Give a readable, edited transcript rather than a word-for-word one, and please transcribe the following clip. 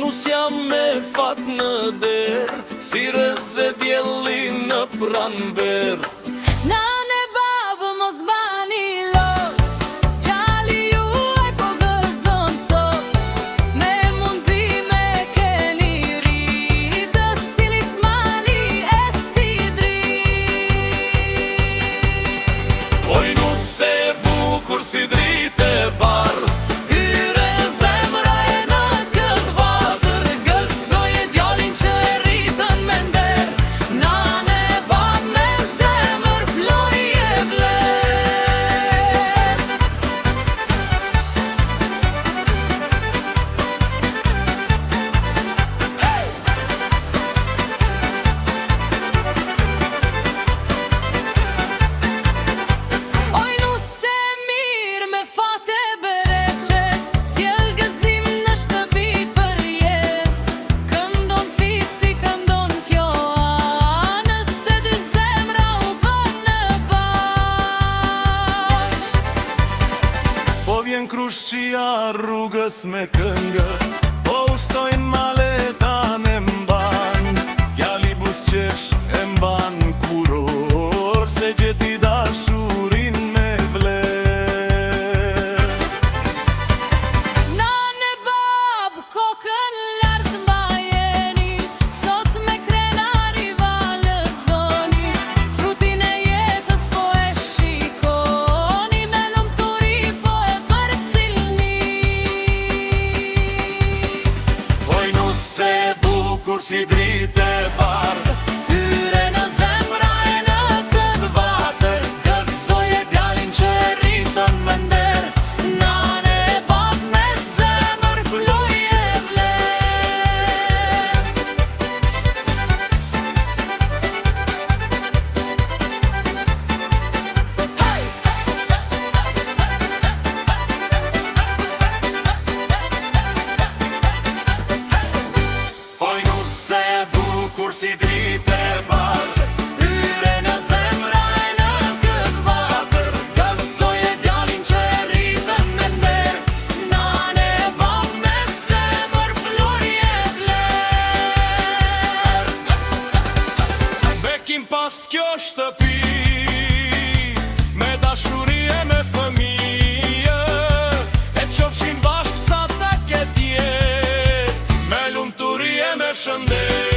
nus jam me fat në der, si rëze djeli në pranver. Nane babë mos bani lot, gjali juaj po gëzon sot. Me mundime keni rritë, si lismali e si dritë. Oj nus e bukur si dritë e barë, Hyre zemra e në këtë vatër, gëzoj e djalin që e rritën me nder. Nane bab me zemër, flori e vler. Oj nus e mirë me fate bereqet, sjell gëzim në shtëpi për jet. Këndon fisi, këndon kjo anë, se dy zemra u bën në bashk. po vjen krushqia rrugës me këngë, po ustojnë maleta në mban, djali busqesh e mban kuror, se gjeti dashurin me vler. Nane bab kokën lart mbajeni, sot me krenari valëzoni. Frutin e jetës po e shikoni, me lumturi po e përcilni. Oj nus e bukur si dritë e bardhë, Hyre në zemra e në këtë vatër, gëzoj e djalin që e rritën me nder. nane bab me zemër, flori e vler. Oj nus e bukur si dritë e bardhë, Hyre në zemra e në këtë vatër, gëzoj e djalin që e rritën me nder. nane bab me zemër, flori e vler. Bekim past kjo shtëpi, me dashuri e me fëmijë, e qofshin bashkë sa ta ketjet, me lumturi e me shëndet.